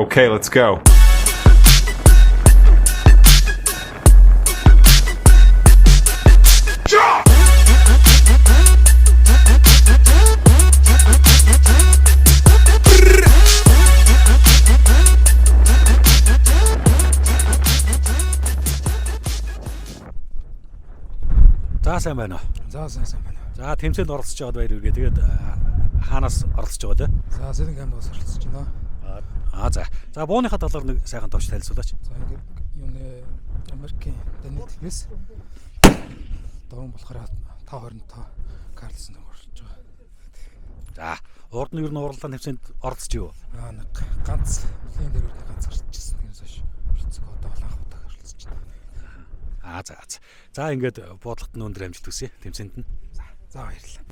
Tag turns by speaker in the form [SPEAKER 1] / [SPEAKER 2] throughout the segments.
[SPEAKER 1] Okay, let's go.
[SPEAKER 2] За сайн байна уу?
[SPEAKER 3] За сайн байна.
[SPEAKER 2] За тэмцээнд оролцож байгаад баяр үргээ. Тэгээд хаанаас оролцож байгаа вэ?
[SPEAKER 3] За Сэлэнг аймагаас оролцож байна.
[SPEAKER 2] За. За бууныхаа талаар нэг сайхан товч танилцуулаач.
[SPEAKER 3] За ингээд юуны Америкийн Даниэл Вес дөрөв болохоор 5.25 Карлсон оролцож байгаа.
[SPEAKER 2] За урд нь ер нь уралдаан тэмцээнд оролцож юу?
[SPEAKER 3] Нэг ганц нэлийн дээр ганц гарчижсэн. Тэгээс хойш оролцох одоо анх удаа оролцож байна.
[SPEAKER 2] За. За ингээд буудлагт нь өндөр амжилт хүсье тэмцээнд нь.
[SPEAKER 3] За баярлалаа.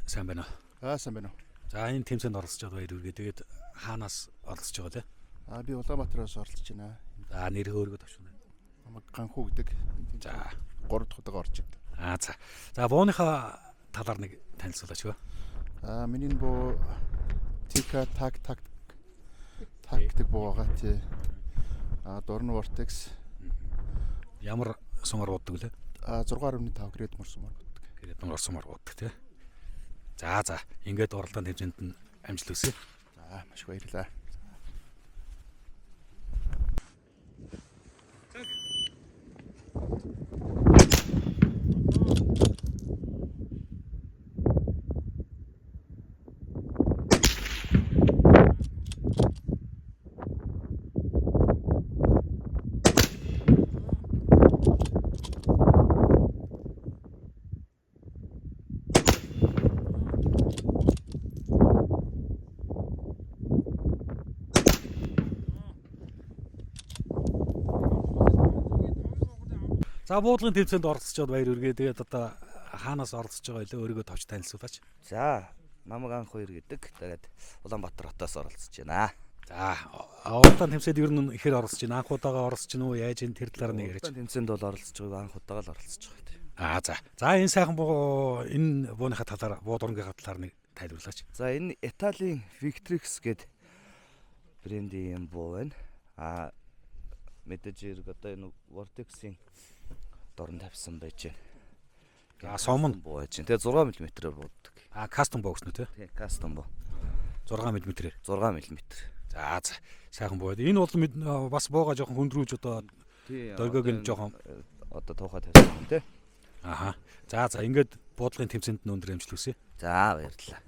[SPEAKER 2] Сайн байна уу?
[SPEAKER 4] Сайн байна уу.
[SPEAKER 2] За энэ тэмцээнд оролцож байгаа баяр үргээ. Тэгээд хаанаас оролцож байгаа вэ?
[SPEAKER 4] Би Улаанбаатараас оролцож байна.
[SPEAKER 2] За нэрээ өөргөө товшно.
[SPEAKER 4] Намайг Ганхуу гэдэг.
[SPEAKER 2] За
[SPEAKER 4] 3 дахь удаа орж байна.
[SPEAKER 2] За. За бууныхаа талаар нэг танилцуулаач юу?
[SPEAKER 4] Миний буу Тика тактик буу байгаа тий. Дорн Vortex
[SPEAKER 2] Ямар сумар ууддаг лээ?
[SPEAKER 4] 6.5 грейд морсумар боддог.
[SPEAKER 2] Грейд морсумар ууддаг тий. За. Ингээд оролдоон тэмцээнд нь амжилт хүсье.
[SPEAKER 4] За маш их баярлалаа.
[SPEAKER 2] За буудлын тэмцээнд оролцож байгаад баяр үргээ. Тэгээд одоо хаанаас оролцож байгаа вэ? Өөрийгөө товч танилцуулаач.
[SPEAKER 5] За намайг анх хоёр гэдэг. Тэгээд Улаанбаатар хотоос оролцож байна.
[SPEAKER 2] За уралдаан тэмцээнд ер нь ихээр оролцож байна. Анх удаага оролцож байна уу? Яаж энэ тэр талаар нэг яриач.
[SPEAKER 5] Тэмцээнд бол оролцож байгаа анх удаага л оролцож байгаа.
[SPEAKER 2] За. За энэ сайхан буу энэ бууныхаа талаар буудургийнхаа талаар нэг тайлбарлаач.
[SPEAKER 5] За энэ Италийн Victrix гэдэг брендийн буу байна. Мэдээж хэрэг одоо энэ Vortex-ийн дорн тавьсан байж байна.
[SPEAKER 2] Сом нь
[SPEAKER 5] буу байж байна. Тэгээ 6 мм-ээр бууддаг.
[SPEAKER 2] Кастом боо гэсэн үү те?
[SPEAKER 5] Тий, кастом буу.
[SPEAKER 2] 6 мм-ээр.
[SPEAKER 5] 6 мм.
[SPEAKER 2] За. Сайхан буу. Энэ бол бас бууга жоохон хөндрүүлж одоо дөргөөг нь жоохон
[SPEAKER 5] одоо туухай тавьсан тий.
[SPEAKER 2] За ингээд буудлагын тэмцээнд нь өндөр амжилт хүсье.
[SPEAKER 5] За баярлалаа.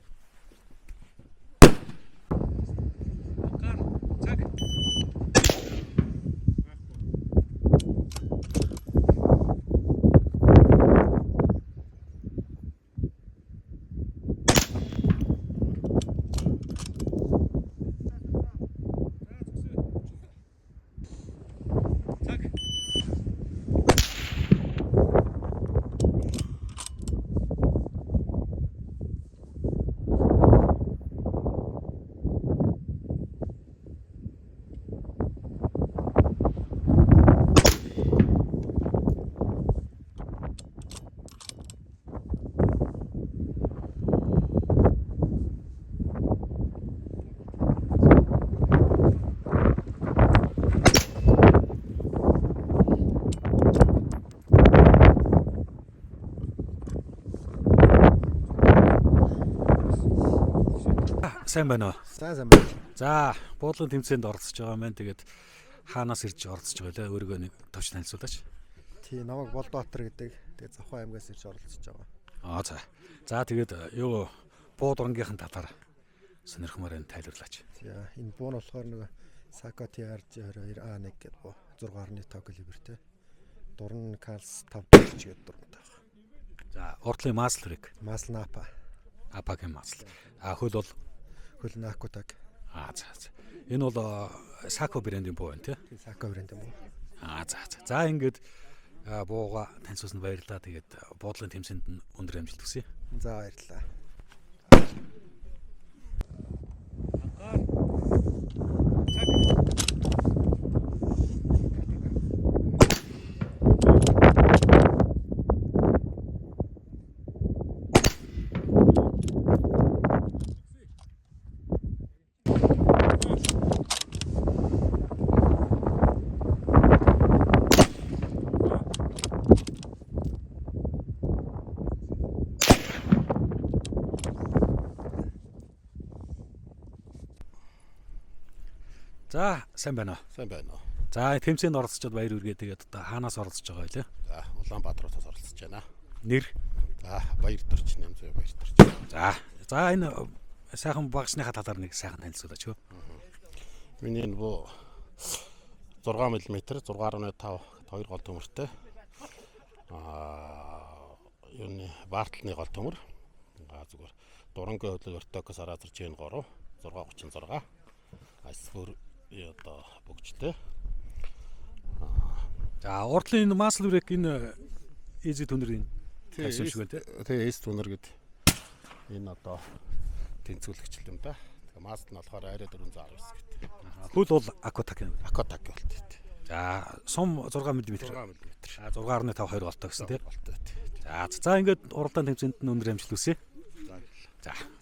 [SPEAKER 2] Сайн байна уу?
[SPEAKER 3] Сайн байна.
[SPEAKER 2] За, буудлын тэмцээнд оролцож байгаа маань тэгээд хаанаас ирж оролцож байгаа лээ? Өөрийгөө нэг товч танилцуулаач.
[SPEAKER 6] Тий, намайг Болдбаатар гэдэг. Тэгээд Завхан аймгаас ирж оролцож байгаа.
[SPEAKER 2] За. За тэгээд юу буудрангийнхан талаар сонирхмаар энэ тайлбарлаач.
[SPEAKER 6] За, энэ буу нь болохоор нэг Sako TR22A1 гэдэг буу 6.5 калибертэй. Дурн Калс 5 гэдэг дурнтай байна.
[SPEAKER 2] За, урдлын маслрыг.
[SPEAKER 6] Масл Напа.
[SPEAKER 2] Апагийн масл. Хөл бол
[SPEAKER 6] хөл Накутаг.
[SPEAKER 2] За. Энэ бол Sako брендийн буу байна тий?
[SPEAKER 6] Sako брендийн буу.
[SPEAKER 2] За ингээд Бууга танилцуулсанд баярлалаа. Тэгээд буудлын тэмцээнд нь өндөр амжилт хүсье.
[SPEAKER 6] За баярлалаа.
[SPEAKER 2] За, сайн байна уу?
[SPEAKER 1] Сайн байна уу.
[SPEAKER 2] За, тэмцээнд оролцоод баяр хүргээ. Тэгээд одоо хаанаас оролцож байгаа вэ?
[SPEAKER 1] За, Улаанбаатараас оролцож байна.
[SPEAKER 2] Нэр.
[SPEAKER 1] За, Баяр Дорч, Нямзой Баяр Дорч.
[SPEAKER 2] За энэ сайхан багшныхаа талаар нэг сайхан танилцуулаач юу?
[SPEAKER 1] Миний энэ буу 6 мм 6.5 2 гол төмөртэй. Юуны баарталны гол төмөр. Зүгээр дурангийн хөдлөг ортокос аразар J3 636. Айсфор одоо бүгжтэй.
[SPEAKER 2] За, урдлын энэ масл үрэг энэ easy түнэрийн тавьсан шиг байна те.
[SPEAKER 1] Тэгээ эс түнэр гэд энэ одоо тэнцвүүлэгч юм да. Тэгээ маст нь болохоор арай 419 гэдэг.
[SPEAKER 2] Хөл бол акотак юм.
[SPEAKER 1] Акотак болт.
[SPEAKER 2] За, сум 6 мм.
[SPEAKER 1] 6 мм.
[SPEAKER 2] 6.5 2 голтой гэсэн тийм.
[SPEAKER 1] Болтой.
[SPEAKER 2] За ингээд уралдаан тэмцээнд нь өндөр амжилт хүсье.
[SPEAKER 1] За.
[SPEAKER 2] За.